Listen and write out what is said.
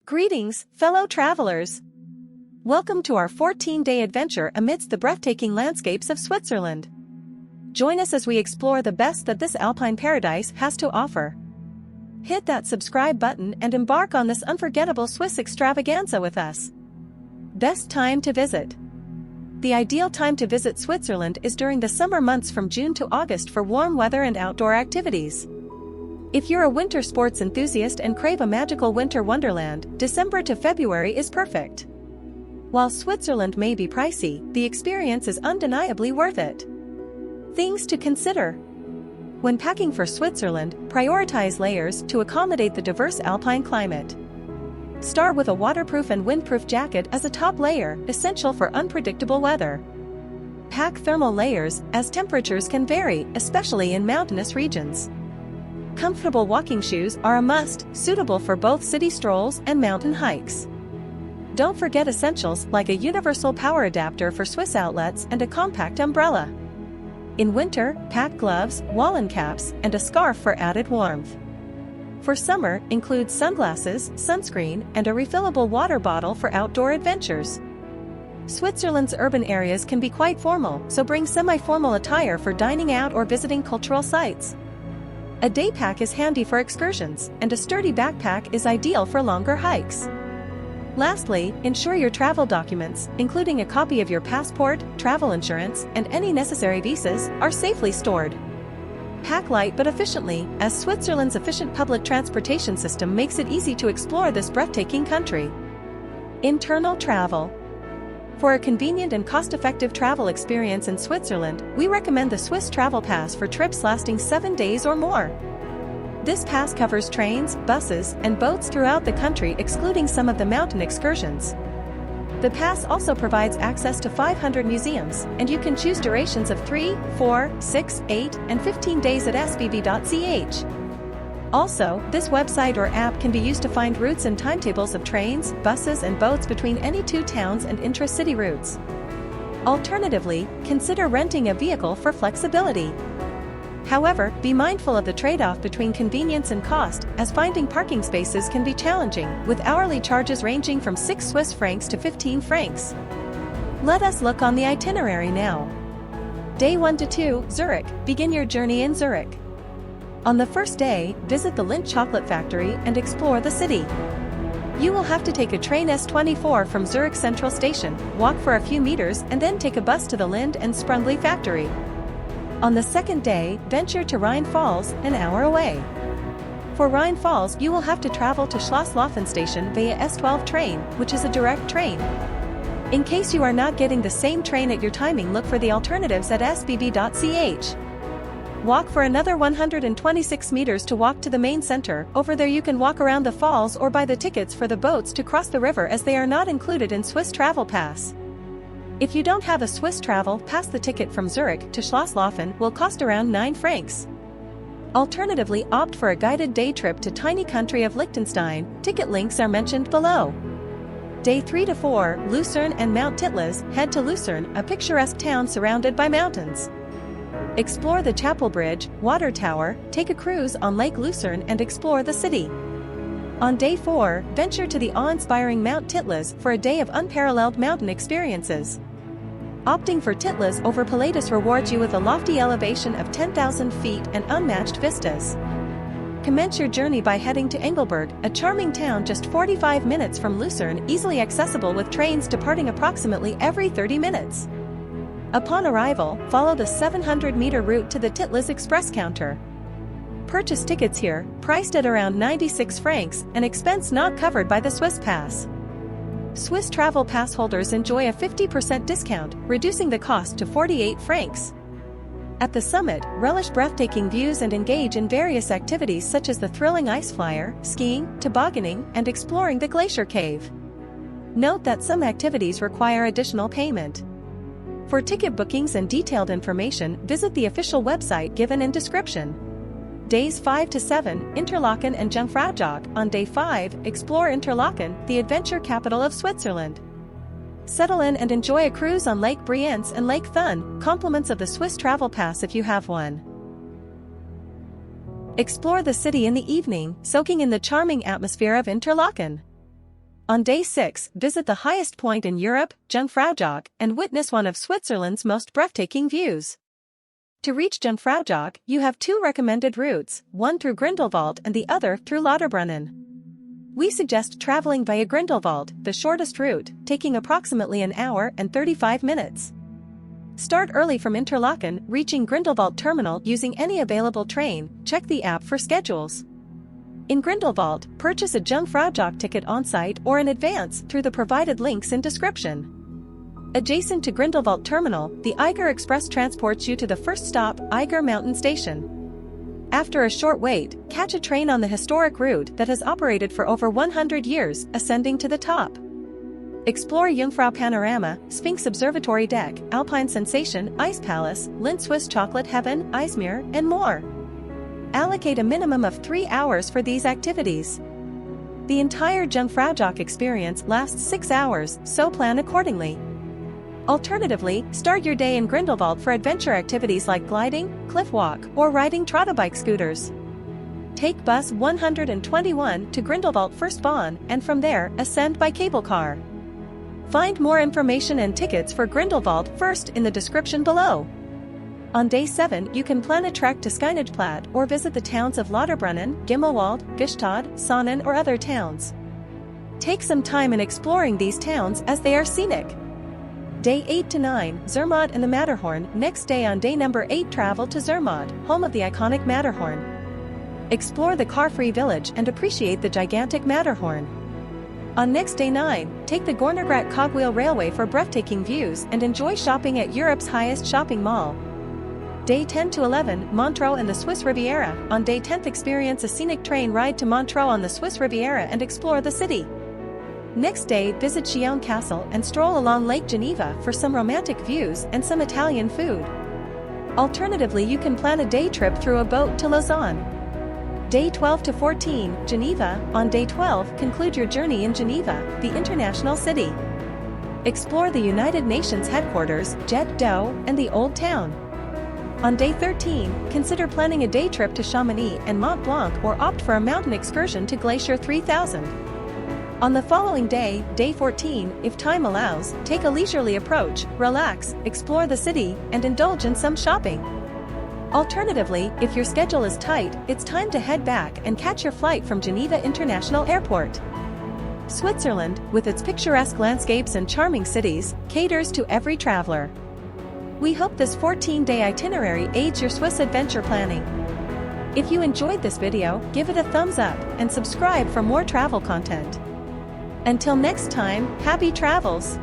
Greetings, fellow travelers! Welcome to our 14-day adventure amidst the breathtaking landscapes of Switzerland. Join us as we explore the best that this alpine paradise has to offer. Hit that subscribe button and embark on this unforgettable Swiss extravaganza with us. Best time to visit. The ideal time to visit Switzerland is during the summer months from June to August for warm weather and outdoor activities. If you're a winter sports enthusiast and crave a magical winter wonderland, December to February is perfect. While Switzerland may be pricey, the experience is undeniably worth it. Things to consider. When packing for Switzerland, prioritize layers to accommodate the diverse alpine climate. Start with a waterproof and windproof jacket as a top layer, essential for unpredictable weather. Pack thermal layers, as temperatures can vary, especially in mountainous regions. Comfortable walking shoes are a must, suitable for both city strolls and mountain hikes. Don't forget essentials like a universal power adapter for Swiss outlets and a compact umbrella. In winter, pack gloves, woolen caps, and a scarf for added warmth. For summer, include sunglasses, sunscreen, and a refillable water bottle for outdoor adventures. Switzerland's urban areas can be quite formal, so bring semi-formal attire for dining out or visiting cultural sites. A day pack is handy for excursions, and a sturdy backpack is ideal for longer hikes. Lastly, ensure your travel documents, including a copy of your passport, travel insurance, and any necessary visas, are safely stored. Pack light but efficiently, as Switzerland's efficient public transportation system makes it easy to explore this breathtaking country. Internal travel. For a convenient and cost-effective travel experience in Switzerland, we recommend the Swiss Travel Pass for trips lasting 7 days or more. This pass covers trains, buses, and boats throughout the country, excluding some of the mountain excursions. The pass also provides access to 500 museums, and you can choose durations of 3, 4, 6, 8, and 15 days at sbb.ch. Also, this website or app can be used to find routes and timetables of trains, buses, and boats between any two towns and intra-city routes. Alternatively, consider renting a vehicle for flexibility. However, be mindful of the trade-off between convenience and cost, as finding parking spaces can be challenging, with hourly charges ranging from 6 Swiss francs to 15 francs. Let us look on the itinerary now. Day 1 to 2, Zurich. Begin your journey in Zurich. On the first day, visit the Lindt chocolate factory and explore the city. You will have to take a train S24 from Zurich Central Station, walk for a few meters, and then take a bus to the Lindt and Sprungli factory. On the second day, venture to Rhine Falls, an hour away. For Rhine Falls, you will have to travel to Schlosslaufen station via S12 train, which is a direct train. In case you are not getting the same train at your timing, look for the alternatives at sbb.ch. Walk for another 126 meters to walk to the main center. Over there you can walk around the falls or buy the tickets for the boats to cross the river, as they are not included in Swiss Travel Pass. If you don't have a Swiss Travel Pass, the ticket from Zurich to Schlosslaufen will cost around 9 francs. Alternatively, opt for a guided day trip to tiny country of Liechtenstein. Ticket links are mentioned below. Day 3 to 4, Lucerne and Mount Titlis. Head to Lucerne, a picturesque town surrounded by mountains. Explore the Chapel Bridge, Water Tower, take a cruise on Lake Lucerne and explore the city. On day 4, venture to the awe-inspiring Mount Titlis for a day of unparalleled mountain experiences. Opting for Titlis over Pilatus rewards you with a lofty elevation of 10,000 feet and unmatched vistas. Commence your journey by heading to Engelberg, a charming town just 45 minutes from Lucerne, easily accessible with trains departing approximately every 30 minutes. Upon arrival, follow the 700-meter route to the Titlis Express counter. Purchase tickets here, priced at around 96 francs, an expense not covered by the Swiss Pass. Swiss Travel Pass holders enjoy a 50% discount, reducing the cost to 48 francs. At the summit, relish breathtaking views and engage in various activities such as the thrilling ice flyer, skiing, tobogganing, and exploring the glacier cave. Note that some activities require additional payment. For ticket bookings and detailed information, visit the official website given in description. Days 5 to 7, Interlaken and Jungfraujoch. On day 5, explore Interlaken, the adventure capital of Switzerland. Settle in and enjoy a cruise on Lake Brienz and Lake Thun, compliments of the Swiss Travel Pass if you have one. Explore the city in the evening, soaking in the charming atmosphere of Interlaken. On day 6, visit the highest point in Europe, Jungfraujoch, and witness one of Switzerland's most breathtaking views. To reach Jungfraujoch, you have two recommended routes, one through Grindelwald and the other through Lauterbrunnen. We suggest traveling via Grindelwald, the shortest route, taking approximately an hour and 35 minutes. Start early from Interlaken, reaching Grindelwald terminal using any available train. Check the app for schedules. In Grindelwald, purchase a Jungfraujoch ticket on-site or in advance through the provided links in description. Adjacent to Grindelwald terminal, the Eiger Express transports you to the first stop, Eiger Mountain Station. After a short wait, catch a train on the historic route that has operated for over 100 years, ascending to the top. Explore Jungfrau Panorama, Sphinx Observatory Deck, Alpine Sensation, Ice Palace, Lindt Swiss Chocolate Heaven, Eismeer, and more. Allocate a minimum of 3 hours for these activities. The entire Jungfraujoch experience lasts 6 hours, so plan accordingly. Alternatively, start your day in Grindelwald for adventure activities like gliding, cliff walk, or riding trotto-bike scooters. Take bus 121 to Grindelwald First Bahn and from there, ascend by cable car. Find more information and tickets for Grindelwald First in the description below. On day 7, you can plan a trek to Scheinigplatt or visit the towns of Lauterbrunnen, Gimmelwald, Gstaad, Sonnen or other towns. Take some time in exploring these towns as they are scenic. Day 8 to 9, Zermatt and the Matterhorn. Next day on day number 8, travel to Zermatt, home of the iconic Matterhorn. Explore the car-free village and appreciate the gigantic Matterhorn. On next day 9, take the Gornergrat Cogwheel Railway for breathtaking views and enjoy shopping at Europe's highest shopping mall. Day 10 to 11, Montreux and the Swiss Riviera. On day 10th, experience a scenic train ride to Montreux on the Swiss Riviera and explore the city. Next day, visit Chillon Castle and stroll along Lake Geneva for some romantic views and some Italian food. Alternatively, you can plan a day trip through a boat to Lausanne. Day 12 to 14, Geneva. On day 12, conclude your journey in Geneva, the international city. Explore the United Nations headquarters, Jet d'Eau, and the Old Town. On day 13, consider planning a day trip to Chamonix and Mont Blanc or opt for a mountain excursion to Glacier 3000. On the following day, day 14, if time allows, take a leisurely approach, relax, explore the city, and indulge in some shopping. Alternatively, if your schedule is tight, it's time to head back and catch your flight from Geneva International Airport. Switzerland, with its picturesque landscapes and charming cities, caters to every traveler. We hope this 14-day itinerary aids your Swiss adventure planning. If you enjoyed this video, give it a thumbs up and subscribe for more travel content. Until next time, happy travels!